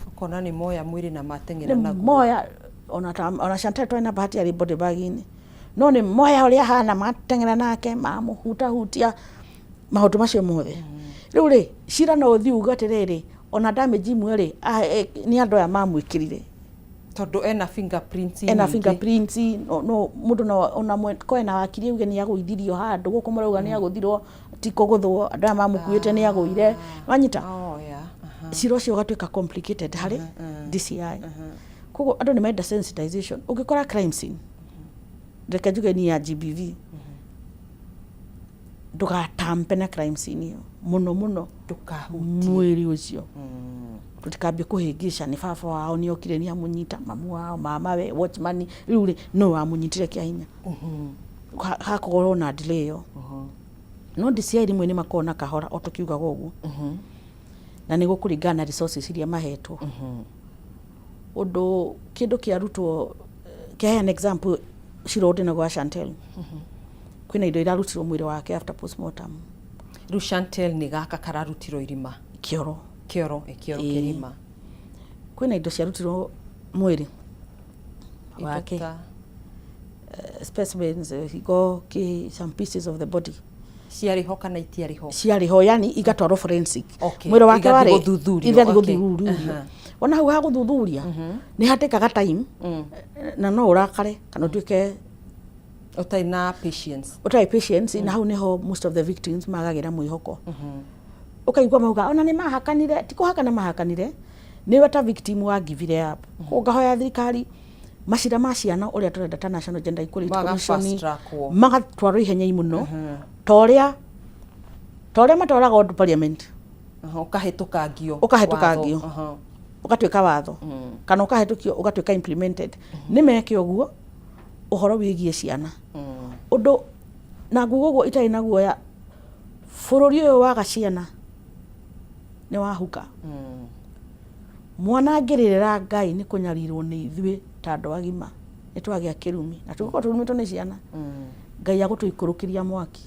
ukona ni moya mwiri na matengera naguo moya ona Chantal twina bahati ya body bagini no ni moya uria hana matengera nake mamuhutia maundu macio mothe. Riu ri cira no uthi ugatiriri ona damage imwe ri ni andu aya mamwikirire tondu ena fingerprints no mundu no ona mwe koena wakiri uge ni aguithirio handu guko marauga ni aguthirwo tiko guthwo andu aya mamukuite ni aguire wanyita ciro cio gatwika complicated hari DCI. Koguo andu ni menda sensitization ugikora crime scene reke njuge ni ya GBV ndugatampe na crime scene iyo muno ndukahutie mwiri ucio tutikambia kuhingisha ni baba wao ni okire ni amunyita mamu wao mamawe watchman riu no amunyitire kia hinya hakogoro na delay yo no DCI rimwe ni makona kahora otukiuga goguo na ni gukuringana resources iria mahetwo undu kindu kia rutwo kia an example cirode na gwa Chantal kwina indo irarutirwo mwiri wake after postmortem. Ru Chantal ni gaka kararutirwo irima kioro kirima kwina indo ciarutirwo mwiri wake specimens higo some pieces of the body ciariho kana itiariho ciariho yani igatwarwo forensic mwiri wake wari igathi guthuthuria ona hau ha guthuthuria ni hatekaga time na no urakare kana tuike utaina patience na hau niho most of the victims magagira mwihoko ukaigwa mauga ona ni mahakanire tiko hakana mahakanire ni wata victim wa give up ugahoya thirikari macira ma ciana uria turenda ta National Gender Equality Commission magatwarwo ihenya muno toria matwaraga ondu parliament ukahĩtũkangio ukatuĩka watho kana ukahĩtũkio ugatuĩka implemented nĩ meke ũguo ũhoro wĩgiĩ ciana ũndũ na guguo itarĩ na guoya bũrũri ũyũ wa gaciana nĩ wahuka mwana angĩrĩrĩra Ngai nĩ kũnyarirwo nĩ ithuĩ ta andũ agima nĩ twagĩa kĩrumi na tũgũkorwo tũrumĩtwo nĩ ciana Ngai agũtũikũrũkĩria mwaki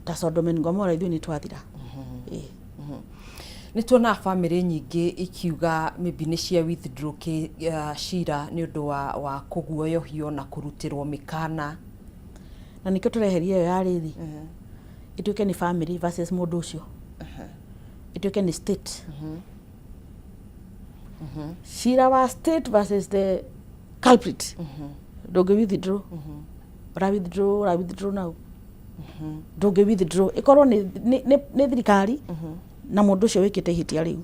ta Sodom and Gomorrah ithuĩ nĩ twathira nĩ tuonaga bamĩrĩ nyingĩ ikiuga maybe nĩ cia withdraw cira nĩ ũndũ wa kũguoyohio na kũrutĩrwo mĩkana na nĩkĩo tũreheria ĩyo ya rĩrĩ ituĩke nĩ family versus mũndũ ũcio ituĩke nĩ state cira wa state versus the culprit ndũngĩ withdraw withdraw now ndũngĩ withdraw ĩkorwo nĩ thirikari na mũndũ ũcio wĩkĩte ihĩtia rĩu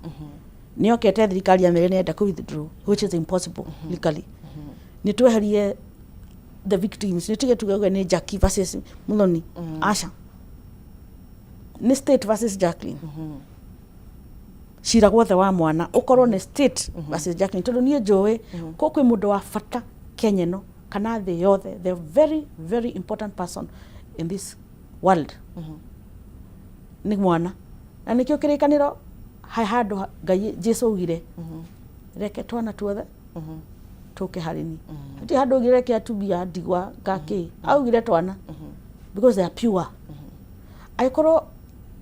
nĩ okete thirikari ya mere nĩ enda kũ withdraw which is impossible legally nĩ tweherie the victims nĩ tige tuge nĩ Jackie versus Muthoni aca nĩ state versus Jacqueline cira gwothe wa mwana ukorwo nĩ state versus Jacqueline tondũ niĩ njũĩ kwĩ mũndũ wa bata Kenya no kana thĩ yothe the very very important person in this world nĩ mwana na nĩkĩo kĩrĩkanĩro handũ Ngai Jesu augire reke twana tuothe tũke harĩ ni hati handũ augire reke atumia ndigwa ngakĩ augire twana because they are pure aikorwo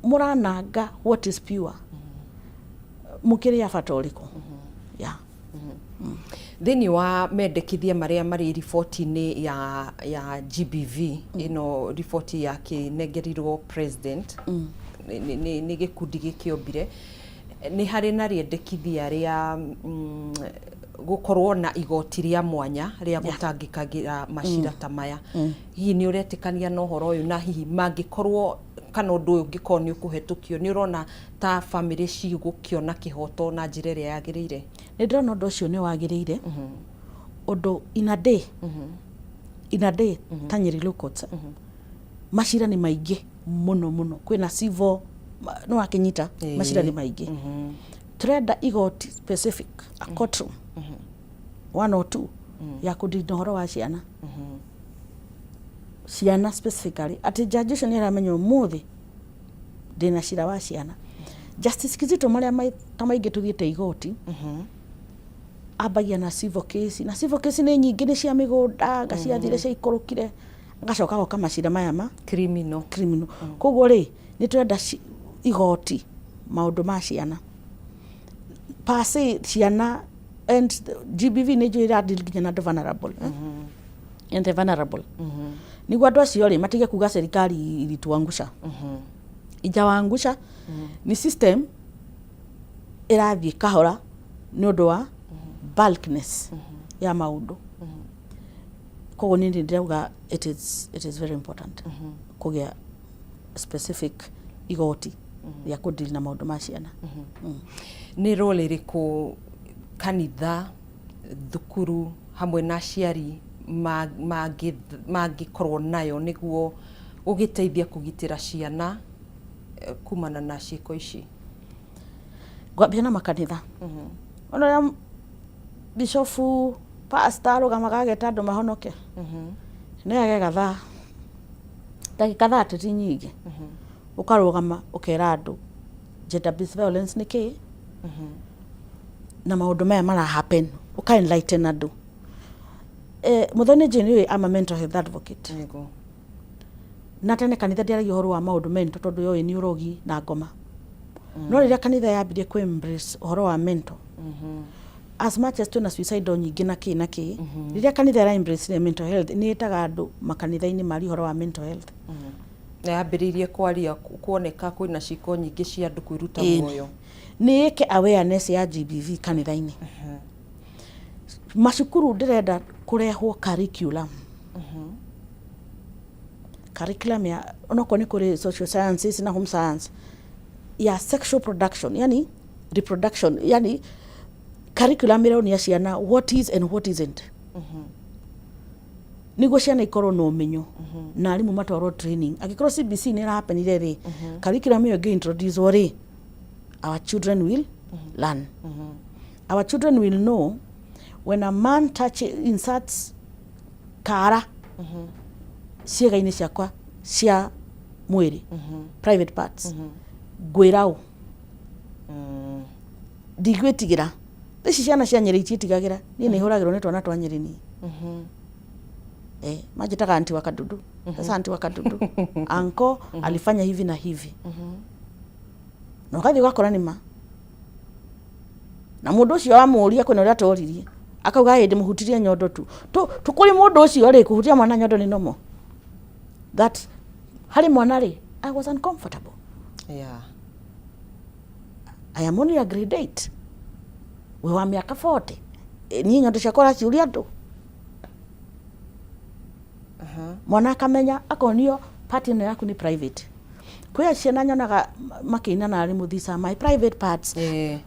mũrananga what is pure mukiri ya bata ũrĩkũ thĩinĩ wa mendekithia marĩa marĩ riboti-inĩ ya GBV ĩno riboti ya kĩnengerirwo president nĩ gĩkundi gĩkĩombire nĩ harĩ na rĩendekithia rĩa gũkorwo na igoti rĩa mwanya rĩa gũtangĩkagĩra macira ta maya hihi nĩ ũretĩkania na ũhoro ũyũ na hihi mangĩkorwo kana ũndũ ũyũ ũngĩkorwo nĩ ũkũhetũkio nĩ ũrona ta family cigũkĩona kĩhoto na njĩra ĩrĩa yagĩrĩire nĩ ndĩrona ũndũ ũcio nĩ wagĩrĩire ũndũ in a day ta Nyeri Law Courts macira nĩ maingĩ mũno kwĩna civil no wakinyita macira nĩ maingĩ turenda igoti specific a courtroom 1 or 2 ya kũdinda ũhoro wa ciana ciana specifically ati judge ũcio nĩ aramenya ũmũthĩ ndĩna cira wa ciana Justice Kizito marĩa ta maingĩ tuthiĩte igoti ambagia na civil case na civil case nĩ nyingĩ nĩ cia mĩgũnda ngaciathire cia ikorokire ngacoka goka macira maya ma criminal koguo rĩ nĩ turenda igoti maũndũ ma ciana pase ciana and GBV nĩ njũĩ ĩradeal nginya na the vulnerable and the vulnerable nĩguo andũ acio rĩ matige kuga serikali ilituangusha ijawangusha ni system ĩrathiĩ kahora nĩ ũndũ wa bulkness ya maũndũ koguo nĩ ndĩrauga it is very important kũgĩa specific igoti ya kũdeal na maũndũ ma ciana nĩ role rĩrĩkũ kanitha thukuru hamwe na aciari mangĩkorwo nayo nĩguo gũgĩteithia kũgitĩra ciana kumana na ciĩko ici ngwambia na makanitha ona bishofu pastor arũgamaga ageta andũ mahonoke nĩ agegatha ndagĩka 30 ti nyingĩ ukarũgama ukera andũ gender based violence nĩ kĩ na maũndũ maya mara happen uka enlighten andũ Muthoni Jane I'm a mental health advocate na tene kanitha ndiaragia ũhoro wa maũndũ mental tondũ yoĩ nĩ ũrogi na ngoma no rĩrĩa kanitha yambirie ku embrace ũhoro wa mental as much as tuna suicide nyingĩ na kĩ rĩrĩa kanitha ya embrace mental health nĩ ĩtaga andũ makanitha-inĩ mari ũhoro wa mental health na yambĩrĩirie kwaria kuoneka kwĩna ciiko nyingĩ cia andũ kwĩruta muoyo nĩ ĩke awareness ya GBV kanitha-inĩ macukuru ndĩrenda kũrehwo curriculum curriculum ya onako nĩ kũrĩ social sciences na home science ya sexual production yani reproduction yani curriculum ĩronia ciana what is and what isn't. Niguo ciana ikorwo na ũmenyo na arimũ matwarwo training. Angĩkorwo CBC nĩ ĩrahapenire rĩ, curriculum ĩyo ĩngĩ-introduce rĩ, our children will learn. Our children will know when a man inserts kara ciĩga-inĩ ciakwa cia mwĩrĩ, private parts, ngwĩra ũ, ndigwĩtigĩra. Ici ciana cia Nyeri itiĩtigagĩra, niĩ nĩ hũragĩrwo nĩ twana twa Nyeri niĩ. Majitaga anti wa Kadudu. Sasa anti wa Kadudu, anko alifanya hivi na hivi. Na ũgathiĩ ũgakora nĩma. Na mũndũ ũcio amũũria kwĩna ũrĩa atoririe, akauga ĩĩ ndĩmũhutirie nyondo tu. Tukũrĩ mũndũ ũcio rĩ, kũhutia mwana nyondo nĩ normal. That harĩ mwana rĩ, I was uncomfortable. Yeah. I am only a grade 8. We wa mĩaka 40. Niĩ nyondo ciakwa raciũria andũ. Mwana akamenya akonio party ĩno yaku nĩ private. Kwĩ ciana nyonaga makĩina na arimũ, these are my private parts.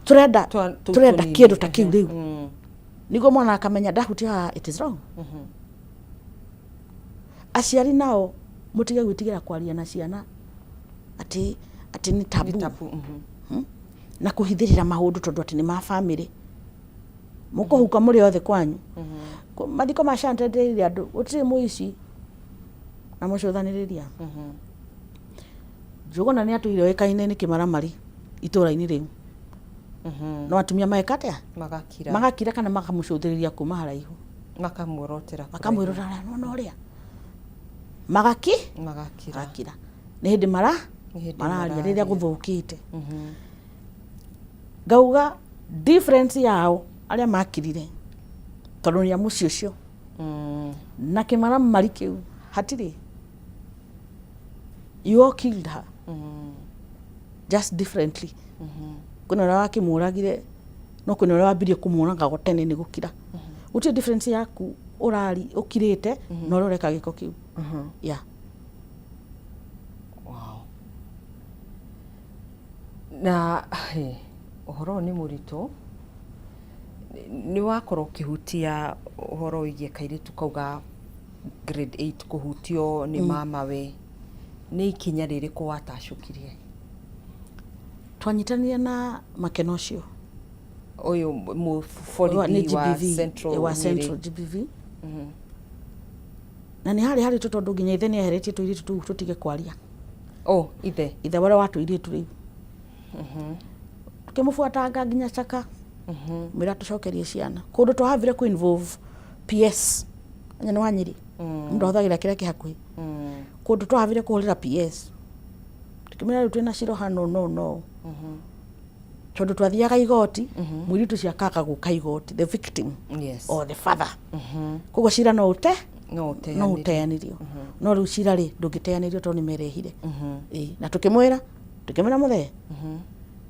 Turenda kĩndũ ta kĩu rĩu. Nĩguo mwana akamenya ndahutia, it is wrong. Aciari nao mũtige gwĩtigĩra kwaria na ciana atĩ nĩ tabu. Na kũhithĩrĩra maũndũ tondũ atĩ nĩ ma family. Mũkũhuka mũrĩ othe kwanyu. Mathiko ma Shantereire andũ, gũtirĩ mũici na mũcũthanĩrĩria. Njũgũna nĩ atũire wĩkaine nĩ kĩmaramari itũũra-inĩ rĩu. No atumia maeka atĩa? Magakira kana makamũcũthĩrĩria kuma haraihu. Makamwĩrotera no ũrĩa. Magakira. Nĩ hĩndĩ mararia rĩrĩa gũthũkĩte. Ngauga difference yao arĩa makirire tondũ nĩ mũciĩ ũcio na kĩmaramari kĩu hatirĩ. You all killed her. Just differently. Kuna ũrĩa wakĩmũragire, no kuna ũrĩa wambirie kũmũraga gotene nĩ gũkira. Gũtirĩ difference yaku ũrari ũkirĩte na ũrĩa ũreka gĩko kĩu. Yeah. Wow. Na ũhoro nĩ mũritũ. Nĩ wakorwo ũkĩhutia ũhoro wĩgiĩ kairĩtu kauga grade 8 kũhutio nĩ mamawe. Nĩ ikinya rĩrĩkũ watacũkirie? Twanyitanire na Makena ũcio. Ũyũ mũborithi wa Central GBV. Na nĩ harĩ tũtondũ nginya ithe nĩ aheretie tũirĩtu tũu tũtige kwaria. Ithe wale watu tũirĩtu rĩu. Tukĩmũbuatanga nginya Chaka. Mira tucokerie ciana. Kũndũ twahavire kũ involve PS. Nyana wa Nyeri. Mũndũ ahũthagĩra kĩrĩa kĩhakuhĩ. Kũndũ twahavire kũhũrĩra PS. Tukĩmera rĩu twĩna ciro hano no. Tondũ twathiaga igoti, mũirĩtu ciakaga gũka igoti, the victim or the father. Koguo cira no ũteanĩrio. No rĩu cira rĩ ndũngĩteanĩrio tondũ nĩ merehire. Na tukĩmwĩra mũthee.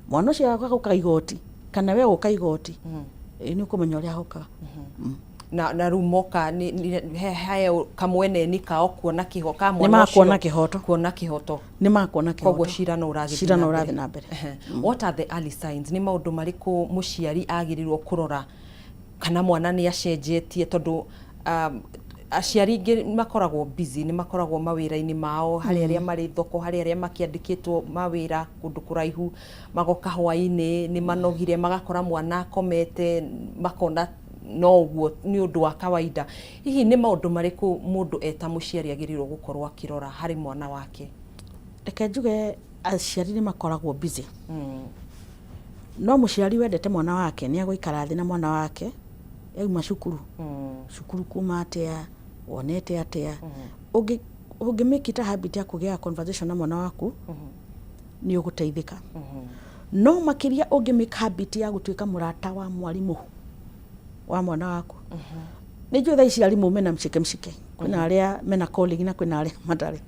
Mwana ũcio waka gũka igoti kana we gũka igoti. Nĩ ũkũmenya ũrĩa ahokaga. Na rĩu moka he kamweneni kao kuona kĩho ka mwana ũcio. Kuona kĩhoto. Nĩ makuona kĩhoto. Koguo cira no ũrathiĩ na mbere. What are the early signs? Nĩ maũndũ marĩkũ mũciari agĩrĩirwo kũrora kana mwana nĩ acenjetie tondũ aciari ingĩ makoragwo busy, nĩ makoragwo mawĩra-inĩ mao, harĩ arĩa marĩ thoko, harĩ arĩa makĩandĩkĩtwo mawĩra kũndũ kũraihu, magoka hwaĩ-inĩ nĩ manogire, magakora mwana akomete, makona no ũguo nĩ ũndũ wa kawaida. Hihi nĩ maũndũ marĩkũ mũndũ eta mũciari agĩrĩirwo gũkorwo akĩrora harĩ mwana wake? Reke njuge aciari nĩ makoragwo busy. No mũciari wendete mwana wake nĩ agũikara thĩ na mwana wake yauma cukuru. Cukuru kuma atĩa, wonete atĩa. Ũngĩ-make it a habit ya kũgĩa conversation na mwana waku, nĩ ũgũteithĩka. No makĩria ũngĩ-make habit ya gũtuĩka mũrata wa mwarimũ wa mwana waku. Nĩ njũĩ thaa ici arimũ mena mcike. Kwĩna arĩa mena colleague na kwĩna arĩa matarĩ.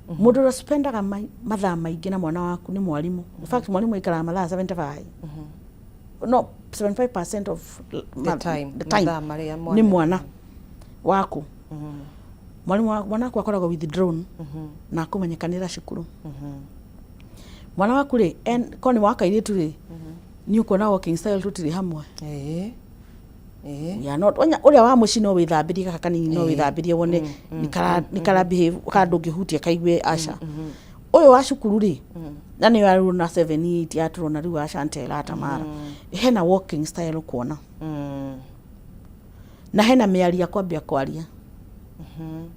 Mũndũ ũrĩa spendaga mathaa maingĩ na mwana waku nĩ mwarimũ. In fact, mwarimũ aikaraga mathaa 75. No, 75% of the time ni mwana waku. Mwana waku akoragwo withdrawn na kũmenyekanĩra cukuru. Mwana waku rĩ, ko nĩ wakairĩtu rĩ, ni ukona walking style tutiri hamwe eh ya not uria wa muci no withambirie kaka kanini no withambirie wone nikara behave kandu ngihutia kaigwe aca uyu wa cukuru ri na ni waru na 78 aturona riu Ashantela Tamara hena walking style kuona na hena miaria kwambia kwaria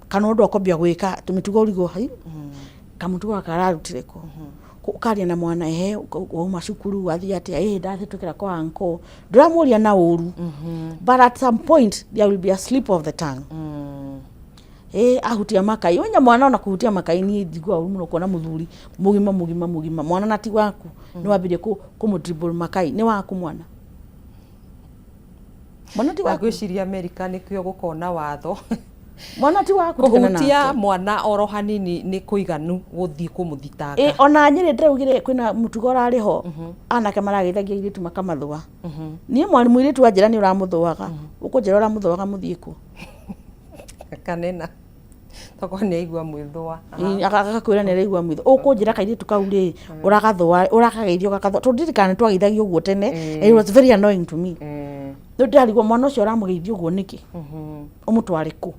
kana undu akwambia gwika tumitugo urigo hai kamutugo kararutire ko ukaria na mwana wauma cukuru wathi atia ndathitũkĩra kwa anko ndiramuria na uru but at some point there will be a slip of the tongue ahutia makai onya mwana ona kuhutia makai ni njigua uru muno kuona muthuri mugima mwana nati waku ni wambire kumudribble makai ni waku mwana ti waku gwiciria America nikio gukona watho mwana ti waku kuhutia mwana oro hanini ni kuiganu guthii kumuthitanga ona nyire ndiraugire kwina mutugo rari ho anake maragithagia iritu makamathua nie mwani mwiritu anjira ni uramuthuaga ukunjira uramuthuaga muthiku kanena toko ni aigua mwithwa akakwira ni aigua mwithwa ukunjira kairitu kau ri uragathua urakageithio gakathua tundirikane twageithagio guo tene it was very annoying to me ndirarigwo mwana ucio uramugeithio guo niki umutware ku